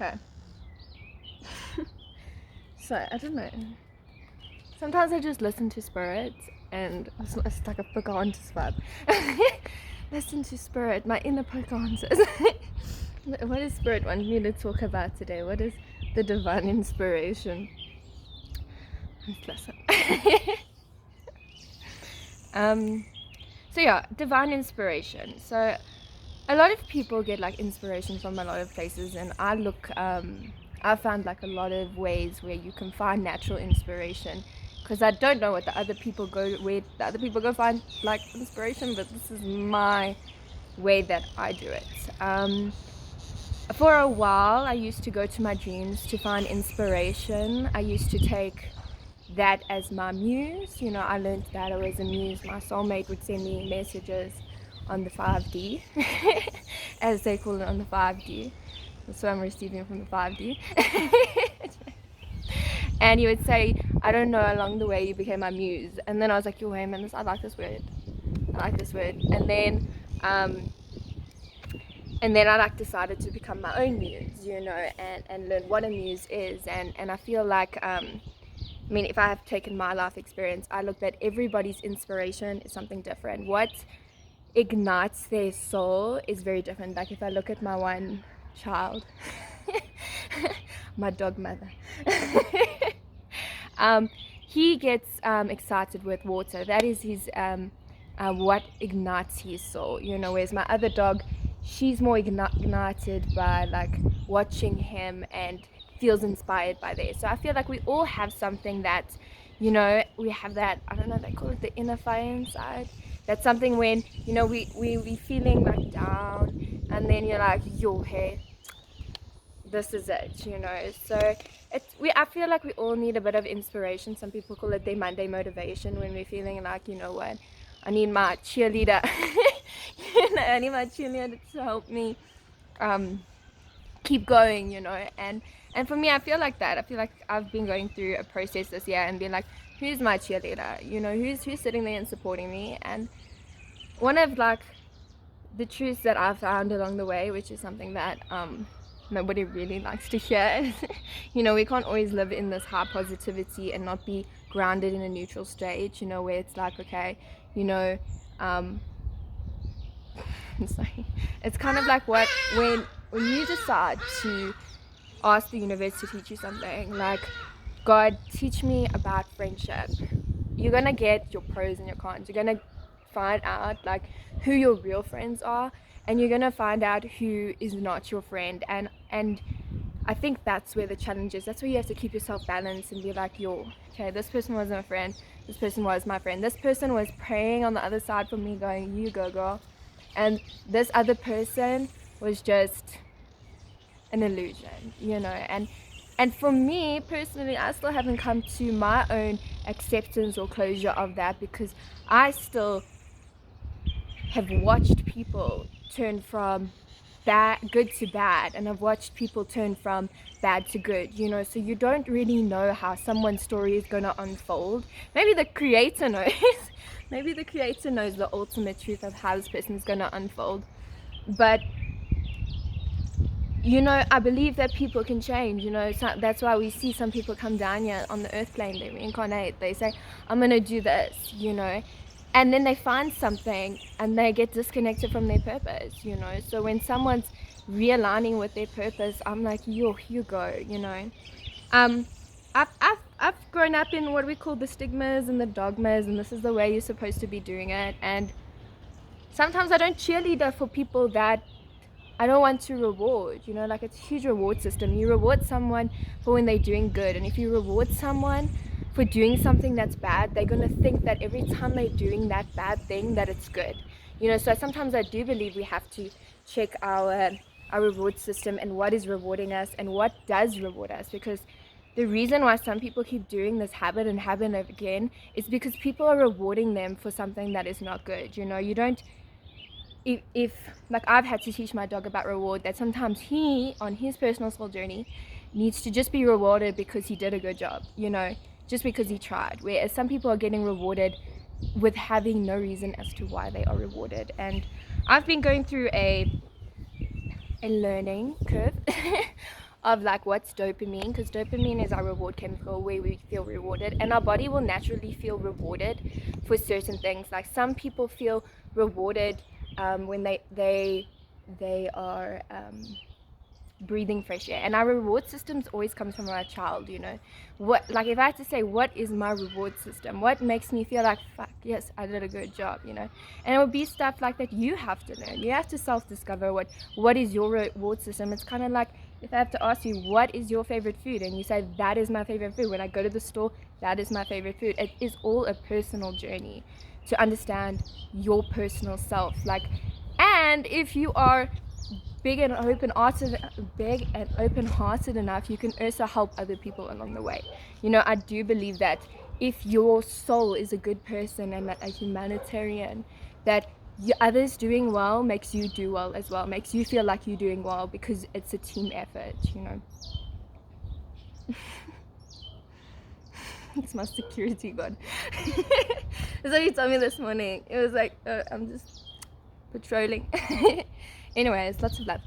Okay. So, I don't know. Sometimes I just listen to spirits and it's like a Pocahontas vibe. Listen to spirit, my inner Pocahontas. What does spirit want me to talk about today? What is the divine inspiration? Let's listen. So yeah, divine inspiration. So a lot of people get like inspiration from a lot of places, and I found like a lot of ways where you can find natural inspiration, because I don't know what where the other people go find like inspiration, but this is my way that I do it. For a while I used to go to my dreams to find inspiration. I used to take that as my muse. I learned that I was a muse. My soulmate would send me messages on the 5D, as they call it, on the 5D. That's what I'm receiving from the 5D. And he would say, I don't know, along the way you became my muse. And then I was like, yo, hey man, I like this word. And then I like decided to become my own muse, and learn what a muse is. And I feel like, if I have taken my life experience, I looked at everybody's inspiration is something different. What ignites their soul is very different. Like if I look at my one child, my dog mother, he gets excited with water. That is his what ignites his soul, whereas my other dog, she's more ignited by like watching him and feels inspired by this. So I feel like we all have something that, we have that, I don't know, they call it the inner fire inside. That's something when, we feeling like down, and then you're like, yo, hey, this is it, So I feel like we all need a bit of inspiration. Some people call it their Monday motivation, when we're feeling like, you know what, I need my cheerleader. I need my cheerleader to help me keep going, and for me, I feel like that. I feel like I've been going through a process this year and being like, who's my cheerleader? Who's sitting there and supporting me? And one of like the truths that I've found along the way, which is something that nobody really likes to hear, is, we can't always live in this high positivity and not be grounded in a neutral stage, where it's like, okay, sorry. It's kind of like when you decide to ask the universe to teach you something, like, God, teach me about friendship. You're gonna get your pros and your cons. You're gonna find out like who your real friends are, and you're gonna find out who is not your friend. And I think that's where the challenge is. That's where you have to keep yourself balanced and be like, yo, okay, this person wasn't a friend. This person was my friend. This person was praying on the other side for me, going, you go, girl. And this other person was just an illusion, and for me personally, I still haven't come to my own acceptance or closure of that, because I still have watched people turn from good to bad, and I've watched people turn from bad to good, so you don't really know how someone's story is going to unfold. Maybe the creator knows. Maybe the creator knows the ultimate truth of how this person is going to unfold. But I believe that people can change, so that's why we see some people come down here on the earth plane, they reincarnate, they say, I'm going to do this, and then they find something and they get disconnected from their purpose, so when someone's realigning with their purpose, I'm like, yo, you go, I've grown up in what we call the stigmas and the dogmas, and this is the way you're supposed to be doing it, and sometimes I don't cheerleader for people that I don't want to reward, like it's a huge reward system. You reward someone for when they're doing good, and if you reward someone for doing something that's bad, they're going to think that every time they're doing that bad thing that it's good, so sometimes I do believe we have to check our reward system and what is rewarding us and what does reward us, because the reason why some people keep doing this habit again is because people are rewarding them for something that is not good. You don't, if like I've had to teach my dog about reward, that sometimes he, on his personal soul journey, needs to just be rewarded because he did a good job, just because he tried, whereas some people are getting rewarded with having no reason as to why they are rewarded. And I've been going through a learning curve of like what's dopamine, because dopamine is our reward chemical where we feel rewarded, and our body will naturally feel rewarded for certain things. Like some people feel rewarded when they are breathing fresh air, and our reward systems always comes from our child. What, like, if I had to say what is my reward system, what makes me feel like, fuck yes, I did a good job, and it would be stuff like that. You have to learn, you have to self-discover what is your reward system. It's kind of like if I have to ask you what is your favorite food, and you say that is my favorite food, when I go to the store, that is my favorite food. It is all a personal journey to understand your personal self. Like, and if you are big and open-hearted enough, you can also help other people along the way. I do believe that if your soul is a good person and a humanitarian, that others doing well makes you do well as well, makes you feel like you're doing well, because it's a team effort. It's my security guard. That's what he told me this morning. It was like, I'm just patrolling. Anyways, lots of love.